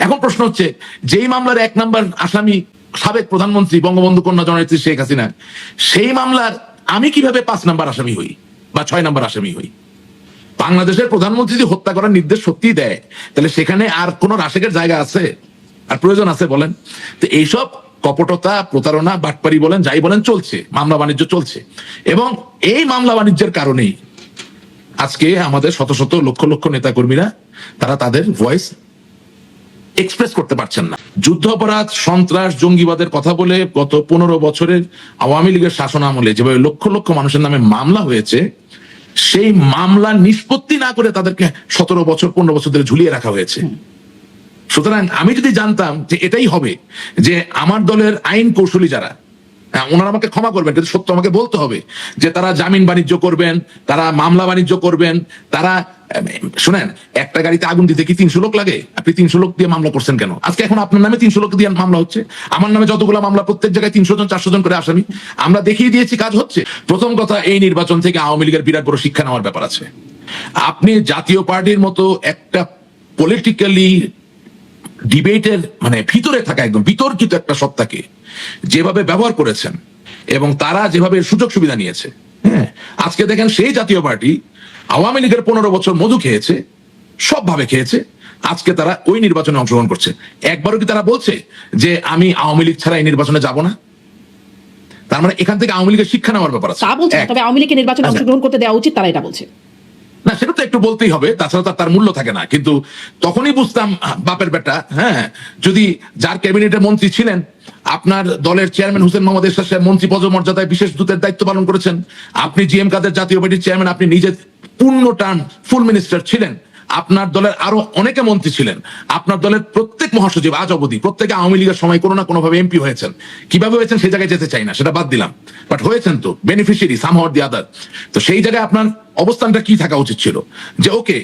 এখন প্রশ্ন হচ্ছে, যেই মামলার 1 নম্বর আসামি সাবেক প্রধানমন্ত্রী বঙ্গবন্ধু কন্যা জননেত্রী শেখ হাসিনা, সেই মামলার আমি কিভাবে 5 নম্বর আসামি হই বা 6 নম্বর আসামি হই? বাংলাদেশের প্রধানমন্ত্রী যদি হত্যা করার নির্দেশ সত্যিই দেয়, তাহলে সেখানে আর কোন রাশেকের জায়গা আছে, আর প্রয়োজন আছে বলেন? তো এইসব কপটতা, প্রতারণা, বাটপারি বলেন, যাই বলেন, চলছে, মামলা বাণিজ্য চলছে। এবং এই মামলা বাণিজ্যের কারণেই আজকে আমাদের শত শত লক্ষ লক্ষ নেতা কর্মীরা তারা তাদের ভয়েস এক্সপ্রেস করতে পারছেন না। যুদ্ধ অপরাধ, সন্ত্রাস, জঙ্গিবাদের কথা বলে গত 15 বছরের আওয়ামী লীগের শাসন আমলে যেভাবে লক্ষ লক্ষ মানুষের নামে মামলা হয়েছে, সেই মামলা নিষ্পত্তি না করে তাদেরকে 17 বছর 15 বছর ধরে ঝুলিয়ে রাখা হয়েছে। সুতরাং আমি যদি জানতাম যে এটাই হবে, যে আমার দলের আইন কৌশলী যারা, ওনারা আমাকে ক্ষমা করবেন, কিন্তু সত্য আমাকে বলতে হবে, যে তারা জামিন বাণিজ্য করবেন, তারা মামলা বাণিজ্য করবেন, তারা শুনেন, একটা গাড়িতে আগুন দিতে কি 300 লোক লাগে? আপনি 300 লোক দিয়ে মামলা করছেন কেন? আজকে এখন আপনার নামে 300 লোক দিয়ে মামলা হচ্ছে, আমার নামে যতগুলো মামলা, প্রত্যেক জায়গায় 300 জন 400 জন করে আসামি। আমরা দেখিয়ে দিয়েছি কাজ হচ্ছে। প্রথম কথা, এই নির্বাচন থেকে আওয়ামী লীগের বিরাট বড় শিক্ষা নেওয়ার ব্যাপার আছে। আপনি জাতীয় পার্টির মতো একটা পলিটিক্যালি ডিবেটের ভিতরে থাকা একদম বিতর্কিত একটা সত্তাকে যেভাবে ব্যবহার করেছেন এবং তারা যেভাবে সুযোগ সুবিধা নিয়েছে, হ্যাঁ, আজকে দেখেন সেই জাতীয় পার্টি আওয়ামী লীগের 15 বছর মধু খেয়েছে, সবভাবে খেয়েছে, আজকে তারা ওই নির্বাচনে অংশগ্রহণ করছে। একবারও কি তারা বলছে যে আমি আওয়ামী লীগ ছাড়া এই নির্বাচনে যাব না? তার মানে এখান থেকে আওয়ামী লীগের শিক্ষা নেওয়ার ব্যাপার আছে। তা বলছে, তবে আওয়ামী লীগের নির্বাচনে অংশগ্রহণ করতে দেওয়া উচিত, তারা এটা বলছে না, সেটা তো একটু বলতেই হবে, তাছাড়া তার মূল্য থাকে না। কিন্তু তখনই বুঝতাম বাপের বেটা, হ্যাঁ, যদি যার ক্যাবিনেটের মন্ত্রী ছিলেন, আপনার দলের চেয়ারম্যান হোসেন মোহাম্মদ এরশাদ সাহেব মন্ত্রী পদমর্যাদায় বিশেষ দূতের দায়িত্ব পালন করেছেন, আপনি জিএম কাদের জাতীয় পার্টির চেয়ারম্যান, আপনি নিজে পূর্ণ টার্ম ফুল মিনিস্টার ছিলেন, আপনার দলের আরো অনেকে মন্ত্রী ছিলেন, আপনার দলের প্রত্যেক মহাসচিব আজ অবধি প্রত্যেকে আওয়ামী লীগের সময় কোনো না কোনো ভাবে এমপি হয়েছেন। কিভাবে হয়েছেন সেই জায়গায় যেতে চাই না, সেটা বাদ দিলাম, বাট হয়েছেন তো, বেনিফিশিয়ারি সামহাউ অর দি আদার। তো সেই জায়গায় আপনার অবস্থানটা কি থাকা উচিত ছিল, যে ওকে,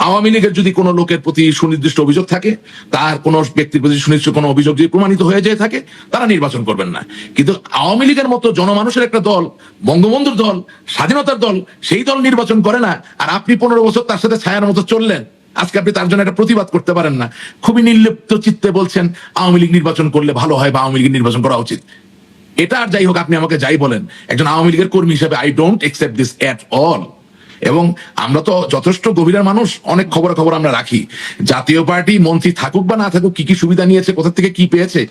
আওয়ামী লীগের যদি কোনো লোকের প্রতি সুনির্দিষ্ট অভিযোগ থাকে, তার কোনো ব্যক্তির প্রতি সুনির্দিষ্ট কোনো অভিযোগ যদি প্রমাণিত হয়ে যেয়ে থাকে, তারা নির্বাচন করবেন না। কিন্তু আওয়ামী লীগের মতো জনমানুষের একটা দল, বঙ্গবন্ধুর দল, স্বাধীনতার দল, সেই দল নির্বাচন করে না, আর আপনি 15 বছর তার সাথে ছায়ার মতো চললেন, আজকে আপনি তার জন্য একটা প্রতিবাদ করতে পারেন না। খুবই নির্লিপ্ত চিত্তে বলছেন আওয়ামী লীগ নির্বাচন করলে ভালো হয় বা আওয়ামী লীগের নির্বাচন করা উচিত। এটা আর যাই হোক, আপনি আমাকে যাই বলেন, একজন আওয়ামী লীগের কর্মী হিসেবে I don't accept this at all. এবং আমরা তো যথেষ্ট গভীরের মানুষ, অনেক খবর আমরা রাখি। জাতীয় পার্টি মন্ত্রী থাকুক বা না থাকুক, কি কি সুবিধা নিয়েছে, কোথা থেকে কি পেয়েছে,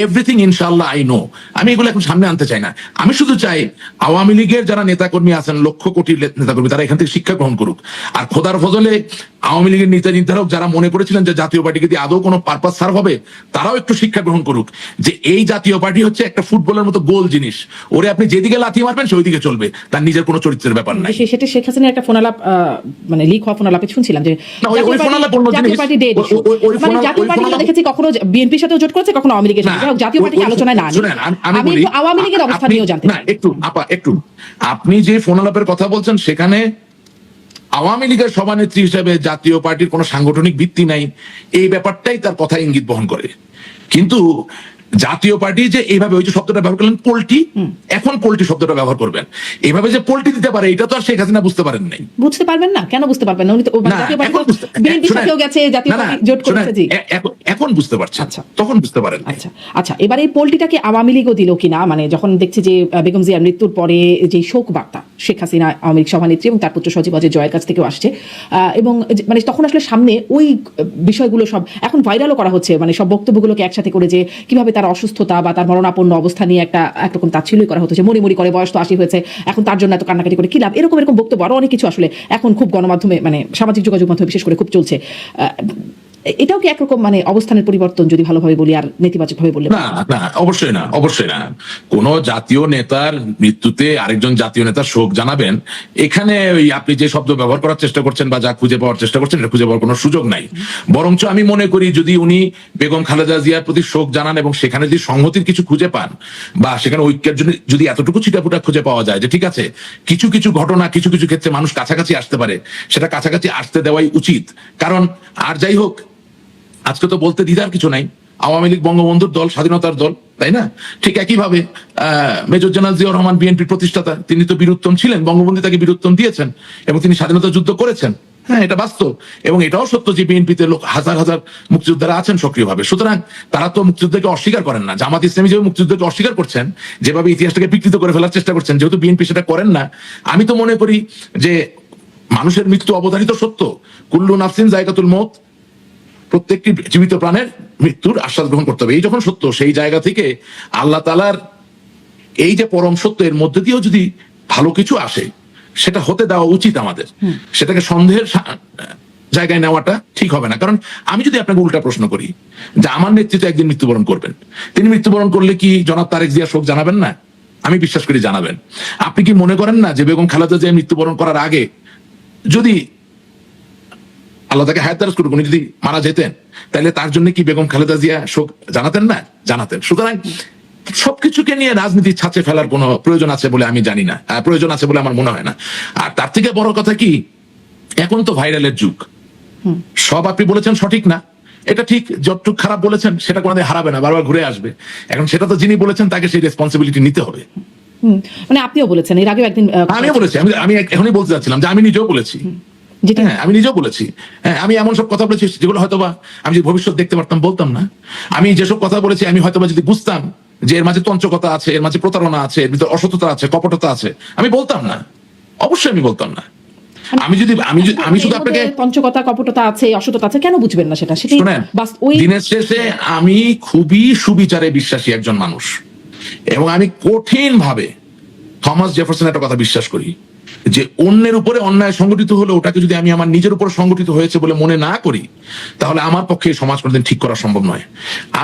এভরিথিং ইনশাআল্লাহ আই নো। আমি এগুলো এখন সামনে আনতে চাই না। আমি শুধু চাই আওয়ামী লীগের যারা নেতাকর্মী আছেন, লক্ষ কোটি নেতাকর্মী, তারা এখান থেকে শিক্ষা গ্রহণ করুক। আর খোদার ফজলে আওয়ামী লীগের নীতি নির্ধারক যারা মনে করেছিলেন যে জাতীয় পার্টিকে দিয়ে আদৌ কোনো পারপাস সার্ভ হবে, তারাও একটু শিক্ষা গ্রহণ করুক যে এই জাতীয় পার্টি হচ্ছে একটা ফুটবলের মতো গোল জিনিস, ওরে আপনি যেদিকে লাথি মারবেন সেই দিকে চলবে, তার নিজের কোনো চরিত্রের ব্যাপার নাই। সেটা শেখ হাসিনার একটা ফোনালাপ, লিক হওয়া ফোনালাপে শুনছিলাম যে জাতীয় পার্টি ডেড, জাতীয় পার্টি দেখেছি কখনো বিএনপির সাথেও জোট করেছে, কখনো আওয়ামী লীগের সাথে, জাতীয় পার্টি আলোচনায় না। আমি আওয়ামী লীগের অবস্থান নিয়েও জানতে না, একটু আপনি যে ফোনালাপের কথা বলছেন, সেখানে আওয়ামী লীগের সভানেত্রী হিসেবে জাতীয় পার্টির কোনো সাংগঠনিক ভিত্তি নাই, এই ব্যাপারটাই তার কথা ইঙ্গিত বহন করে। কিন্তু জাতীয় পার্টি যে এইভাবে, ওই যে শব্দটা ব্যবহার করলেন পোল্টি, এখন পোল্টি শব্দটা ব্যবহার করবেন, এইভাবে যে পোল্টি দিতে পারে, এটা তো আর শেখ হাসিনা বুঝতে পারেন নাই। বুঝতে পারবেন না কেন? বুঝতে পারবেন না, উনি তো জাতীয় পার্টি বিএনপির সাথেও গেছে, জাতীয় পার্টি জোট করেছে। জি, এখন বুঝতে পারছেন, আচ্ছা, তখন বুঝতে পারেন। আচ্ছা, এবার এই পোল্টিটাকে আওয়ামী লীগও দিল কিনা, যখন দেখছি যে বেগম জিয়ার মৃত্যুর পরে যে শোক বার্তা শেখ হাসিনা আওয়ামী লীগ সভানেত্রী এবং তার পুত্র সচিব অজয় জয়ের কাছ থেকেও আসছে, এবং তখন আসলে সামনে ওই বিষয়গুলো সব এখন ভাইরালও করা হচ্ছে, সব বক্তব্যগুলোকে একসাথে করে যে কিভাবে তার অসুস্থতা বা তার মরণাপন্ন অবস্থা নিয়ে একরকম তাচ্ছিল্যই করা হচ্ছে, মরি করে, বয়স তো 80 হয়েছে, এখন তার জন্য এত কান্নাকাটি করে কি লাভ, এরকম বক্তব্য আরো অনেক কিছু আসলে এখন খুব গণমাধ্যমে, সামাজিক যোগাযোগ মাধ্যমে বিশেষ করে খুব চলছে। এটাও কি একরকম অবস্থানের পরিবর্তন, যদি ভালোভাবে বলি, আর নেতিবাচক ভাবে বললে? না, অবশ্যই না। কোন জাতীয় নেতার মৃত্যুতে আরেকজন জাতীয় নেতার শোক জানাবেন, এখানে ওই আপনি যে শব্দ ব্যবহার করার চেষ্টা করছেন বা যা খুঁজে পাওয়ার চেষ্টা করছেন, এটা খুঁজে পাওয়ার কোনো সুযোগ নাই। বরঞ্চ আমি মনে করি, যদি উনি বেগম খালেদা জিয়ার প্রতি শোক জানান এবং সেখানে যদি সংহতির কিছু খুঁজে পান, বা সেখানে ঐক্যের জন্য যদি এতটুকু ছিটাফুটা খুঁজে পাওয়া যায় যে ঠিক আছে, কিছু ঘটনা কিছু ক্ষেত্রে মানুষ কাছাকাছি আসতে পারে, সেটা কাছাকাছি আসতে দেওয়াই উচিত। কারণ আর যাই হোক, আজকে তো বলতে দ্বিধার কিছু নাই, আওয়ামী লীগ বঙ্গবন্ধুর দল, স্বাধীনতার দল, তাই না? ঠিক একইভাবে মেজর জেনারেল জিয়াউর রহমান বিএনপির প্রতিষ্ঠাতা, তিনি তো বীরুত্তম ছিলেন, বঙ্গবন্ধু তাকে বীরুত্তম দিয়েছেন এবং তিনি স্বাধীনতা যুদ্ধ করেছেন। হ্যাঁ, এটা বাস্তব। এবং এটাও সত্য যে বিএনপিতে লোক হাজার হাজার মুক্তিযোদ্ধারা আছেন সক্রিয়ভাবে। সুতরাং তারা তো মুক্তিযুদ্ধকে অস্বীকার করেন না। জামাত ইসলামী যেভাবে মুক্তিযুদ্ধকে অস্বীকার করছেন, যেভাবে ইতিহাসটাকে বিকৃত করে ফেলার চেষ্টা করছেন, যেহেতু বিএনপি সেটা করেন না, আমি তো মনে করি যে মানুষের মৃত্যু অবধারিত সত্য। কুল্লু নাফসিন যায়কাতুল মউত, প্রত্যেকটি জীবিত প্রাণের মৃত্যুর আশ্বাস গ্রহণ করতে হবে। এই যখন সত্য, সেই জায়গা থেকে আল্লাহ তাআলার এই যে পরম সত্য, এর মধ্যে দিয়েও যদি ভালো কিছু আসে, সেটা হতে দেওয়া উচিত আমাদের। সেটাকে সন্দেহের জায়গায় নেওয়াটা ঠিক হবে না। কারণ আমি যদি আপনাকে উল্টা প্রশ্ন করি যে আমার নেতৃত্বে একদিন মৃত্যুবরণ করবেন, তিনি মৃত্যুবরণ করলে কি জনাব তারেক জিয়া শোক জানাবেন না? আমি বিশ্বাস করি জানাবেন। আপনি কি মনে করেন না যে বেগম খালেদা জিয়া মৃত্যুবরণ করার আগে যদি আল্লাহ তাকে হায়াত দারাজ করুক, উনি যদি মারা যেতেন, তাহলে তার জন্য কি বেগম খালেদা জিয়া শোক জানাতেন না? জানাতেন। সুতরাং সবকিছুকে নিয়ে রাজনীতির ছাঁচে ফেলার কোনো প্রয়োজন আছে বলে আমি জানি না, প্রয়োজন আছে বলে আমার মনে হয় না। আর তার থেকে বড় কথা কি, এখন তো ভাইরালের যুগ। সব আপনি বলেছেন সঠিক না, এটা ঠিক। যতটুকু খারাপ বলেছেন সেটা কোনোদিন হারাবে না, বারবার ঘুরে আসবে। এখন সেটা তো যিনি বলেছেন তাকে সেই রেসপন্সিবিলিটি নিতে হবে। মানে আপনিও বলেছেন এর আগেও একদিন, আমিও বলেছি, আমি এখনই বলতে চাচ্ছিলাম যে আমি নিজেও বলেছি। হ্যাঁ, আমি নিজেও বলেছি। হ্যাঁ, আমি এমন সব কথা বলেছি যেগুলো হয়তোবা আমি যদি ভবিষ্যৎ দেখতে পারতাম বলতাম না। আমি যেসব কথা বলেছি আমি হয়তোবা যদি বুঝতাম যে এর মাঝে তন্ত্রকতা আছে, এর মাঝে প্রতারণা আছে, এর ভিতরে অসততা আছে, কপটতা আছে, আমি বলতাম না। অবশ্যই আমি বলতাম না। আমি শুধু আপনাকে পঞ্চকতা, কপটতা আছে, অসততা আছে, কেন বুঝবেন না সেটা? শুনেন, দিনের শেষে আমি খুবই সুবিচারে বিশ্বাসী একজন মানুষ, এবং আমি কঠিন ভাবে থমাস জেফারসন একটা কথা বিশ্বাস করি যে অন্যের উপরে অন্যায় সংগঠিত হলে ওটাকে যদি আমি আমার নিজের উপর সংগঠিত হয়েছে বলে মনে না করি, তাহলে আমার পক্ষে সমাজ কোনোদিন ঠিক করা সম্ভব নয়।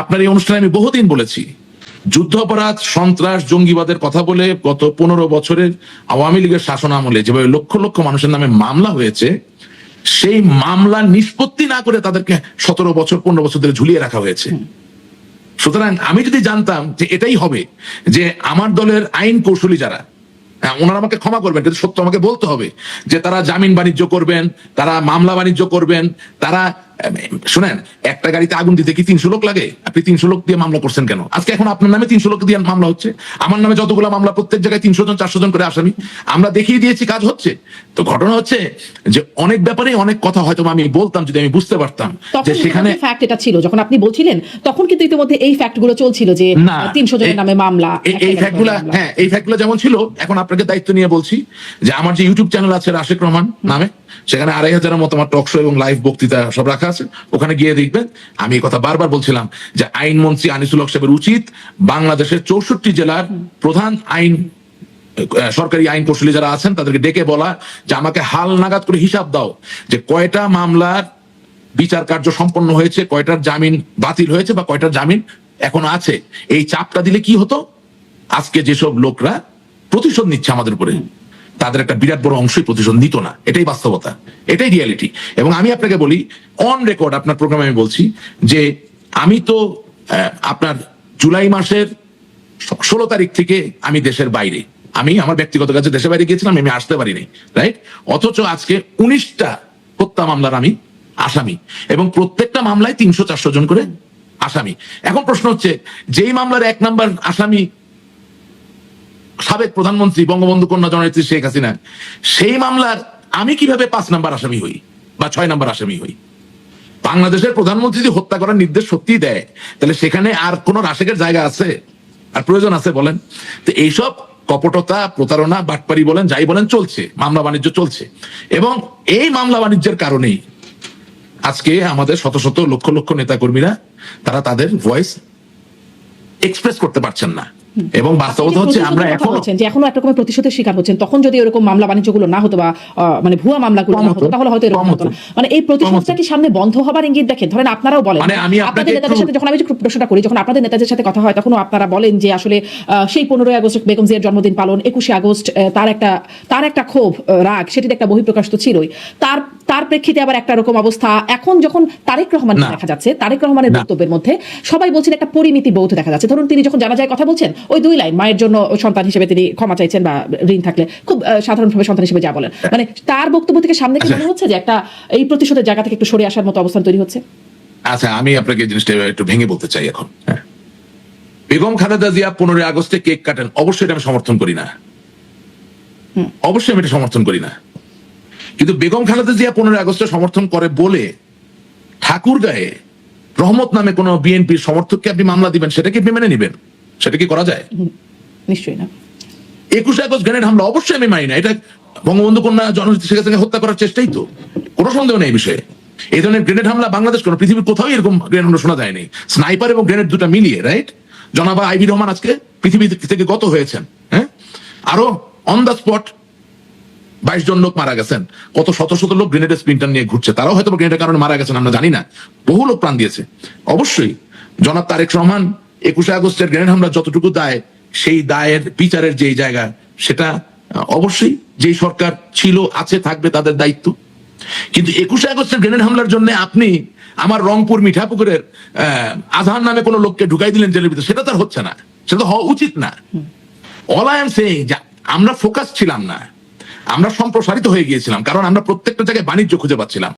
আপনার এই অনুষ্ঠানে আমি বহুদিন বলেছি, যুদ্ধাপরাধ, সন্ত্রাস, জঙ্গিবাদের কথা বলে গত 15 বছরের আওয়ামী লীগের শাসন আমলে যেভাবে লক্ষ লক্ষ মানুষের নামে মামলা হয়েছে, সেই মামলা নিষ্পত্তি না করে তাদেরকে 17 বছর 15 বছর ধরে ঝুলিয়ে রাখা হয়েছে। সুতরাং আমি যদি জানতাম যে এটাই হবে, যে আমার দলের আইন কৌশলী যারা, ওনারা আমাকে ক্ষমা করবেন কিন্তু সত্য আমাকে বলতে হবে, যে তারা জামিন বাণিজ্য করবেন, তারা মামলা বাণিজ্য করবেন, তারা শুনেন, একটা গাড়িতে আগুন দিতে কি 300 লোক লাগে? আপনি 300 লোক দিয়ে মামলা করছেন কেন? আজকে এখন আপনার নামে 300 লোক দিয়ে মামলা হচ্ছে, আমার নামে যতগুলো মামলা, প্রত্যেক জায়গায় 300 জন 400 জন করে আসামি। আমরা দেখিয়ে দিয়েছি কাজ হচ্ছে। তো ঘটনা হচ্ছে যে অনেক ব্যাপারে অনেক কথা হয়তো আমি বলতাম যদি আমি বুঝতে পারতাম যে সেখানে ফ্যাক্ট এটা ছিল। যখন আপনি বলছিলেন তখন কিন্তু ইতিমধ্যে এই ফ্যাক্ট গুলো চলছিল যে 300 জনের নামে মামলা। এই ফ্যাক্টগুলো, হ্যাঁ, এই ফ্যাক্টগুলো যেমন ছিল, এখন আপনাকে দায়িত্ব নিয়ে বলছি যে আমার যে ইউটিউব চ্যানেল আছে রাশেক রহমান নামে, সেখানে 2500-এর মতো আমার টক শো এবং লাইভ বক্তৃতা সব রাখা আছে, ওখানে গিয়ে দেখবেন। আমি এই কথা বারবার বলছিলাম যে আইনমন্ত্রী আনিসুল হক সাহেবের উচিত বাংলাদেশের 64 জেলার প্রধান সরকারি আইন কৌশলী যারা আছেন তাদেরকে ডেকে বলা যে আমাকে হাল নাগাদ করে হিসাব দাও যে কয়টা মামলার বিচার কার্য সম্পন্ন হয়েছে, কয়টার জামিন বাতিল হয়েছে বা কয়টার জামিন এখন আছে। এই চাপটা দিলে কি হতো, আজকে যেসব লোকরা প্রতিশোধ নিচ্ছে আমাদের উপরে, তাদের একটা বিরাট বড় অংশই প্রতিশোধ নিত না। এটাই বাস্তবতা, এটাই রিয়ালিটি। এবং আমি আপনাকে বলি, অন রেকর্ড আপনার প্রোগ্রামে আমি বলছি যে আমি তো আপনার জুলাই মাসের 16 তারিখ থেকে আমি দেশের বাইরে, আমি আমার ব্যক্তিগত কাজে দেশের বাইরে গিয়েছিলাম, আমি আসতে পারিনি, রাইট? অথচ আজকে 19টা হত্যা মামলার আমি আসামি, এবং প্রত্যেকটা মামলায় 300-400 জন করে আসামি। এখন প্রশ্ন হচ্ছে, যেই মামলার 1 নাম্বার আসামি সাবেক প্রধানমন্ত্রী বঙ্গবন্ধু কন্যা জননেত্রী শেখ হাসিনা, সেই মামলার আমি কিভাবে 5 নাম্বার আসামি হই বা 6 নাম্বার আসামি হই? বাংলাদেশের প্রধানমন্ত্রী যদি হত্যা করার নির্দেশ সত্যি দেয়, তাহলে সেখানে আর কোন রাশেকের জায়গা আছে, আর প্রয়োজন আছে বলেন? তো এইসব কপটতা, প্রতারণা, বাটপারি বলেন, যাই বলেন, চলছে, মামলা বাণিজ্য চলছে। এবং এই মামলা বাণিজ্যের কারণেই আজকে আমাদের শত শত লক্ষ লক্ষ নেতা কর্মীরা তারা তাদের ভয়েস এক্সপ্রেস করতে পারছেন না। এবং বাস্তবতা হচ্ছে আমরা এখনো একটা রকমের প্রতিশোধের শিকার হচ্ছেন। তখন যদি এরকম মামলা বাণিজ্যগুলো না হতো বা মানে ভুয়া মামলাগুলো না হতো, তাহলে হয়তো এরকম হতো না। মানে এই প্রতিশোধটা কি সামনে বন্ধ হবার ইঙ্গিত দেখেন? ধরেন আপনারাও বলেন, আপনাদের নেতাদের সাথে যখন আমি প্রশ্নটা করি, যখন আপনাদের নেতাদের সাথে কথা হয়, তখনও আপনারা বলেন যে আসলে সেই 15 আগস্ট বেগম জিয়ার জন্মদিন পালন, 21 আগস্ট তার একটা ক্ষোভ, রাগ, সেটির একটা বহিঃপ্রকাশ তো ছিলই। তার প্রেক্ষিতে আবার একটা রকম অবস্থা এখন যখন তারেক রহমান দেখা যাচ্ছে, তারেক রহমানের বক্তব্যের মধ্যে সবাই বলছেন একটা পরিমিতি বোধ দেখা যাচ্ছে। ধরুন তিনি যখন জানা যায় কথা বলছেন, ওই 2 লাইন মায়ের জন্য সন্তান হিসেবে তিনি ক্ষমা চাইছেন বা ঋণ থাকলে, খুব সাধারণভাবে সন্তান হিসেবে যা বলেন, মানে তার বক্তব্য থেকে সামনে কি মনে হচ্ছে যে একটা এই প্রতিশোধের জায়গা থেকে একটু সরে আসার মতো অবস্থান তৈরি হচ্ছে? আচ্ছা, আমি আপনাকে জিনিসটা একটু ভেঙে বলতে চাই। এখন বেগম খালেদা জিয়া 15 আগস্টে কেক কাটেন, অবশ্যই এটা আমি সমর্থন করি না, অবশ্যই আমি এটা সমর্থন করি না। কিন্তু বেগম খালেদা জিয়া 15 আগস্টে সমর্থন করে বলে ঠাকুরগাঁয়ে রহমত নামে কোন বিএনপির সমর্থককে আপনি মামলা দিবেন, সেটা কি আপনি মেনে নিবেন? সেটা কি করা যায়? নিশ্চয়ই না। 21 আগস্ট গ্রেনেড হামলা অবশ্যই আমি মানি না, এটা বঙ্গবন্ধু কন্যা জননেত্রী শেখ হাসিনাকে হত্যা করার চেষ্টাই তো, কোনো সন্দেহ নেই এই বিষয়ে। এই ধরনের গ্রেনেড হামলা বাংলাদেশ কোনো পৃথিবীর কোথাও এরকম গ্রেনেড হামলা শোনা যায়নি, স্নাইপার এবং গ্রেনেড দুটা মিলিয়ে, রাইট? জনাবা আইভি রহমান আজকে পৃথিবী থেকে গত হয়েছেন, হ্যাঁ? আরো অন দা স্পট 22 জন লোক মারা গেছেন, কত শত শত লোক গ্রেনেডের স্প্লিন্টার নিয়ে ঘুরছে, তারাও হয়তো গ্রেনেডের কারণে মারা গেছেন, আমরা জানি না, বহু লোক প্রাণ দিয়েছে। অবশ্যই জনাব তারেক রহমান 21 আগস্টের গ্রেনেড হামলা যতটুকু দায়, সেই দায়ের বিচারের যেই জায়গা, সেটা অবশ্যই যেই সরকার ছিল, আছে, থাকবে, তাদের দায়িত্ব। কিন্তু 21 আগস্টের গ্রেনেড হামলার জন্য আপনি আমার রংপুর মিঠাপুকুরের আজহার নামে কোনো লোককে ঢুকাই দিলেন জেলের ভিতরে, সেটা তার হচ্ছে না, সেটা তো হওয়া উচিত না। অল আই এম সেইং, আমরা ফোকাস ছিলাম না, আমরা সম্প্রসারিত হয়ে গিয়েছিলাম, কারণ আমরা প্রত্যেকটা জায়গায় বাণিজ্য খুঁজে পাচ্ছিলাম।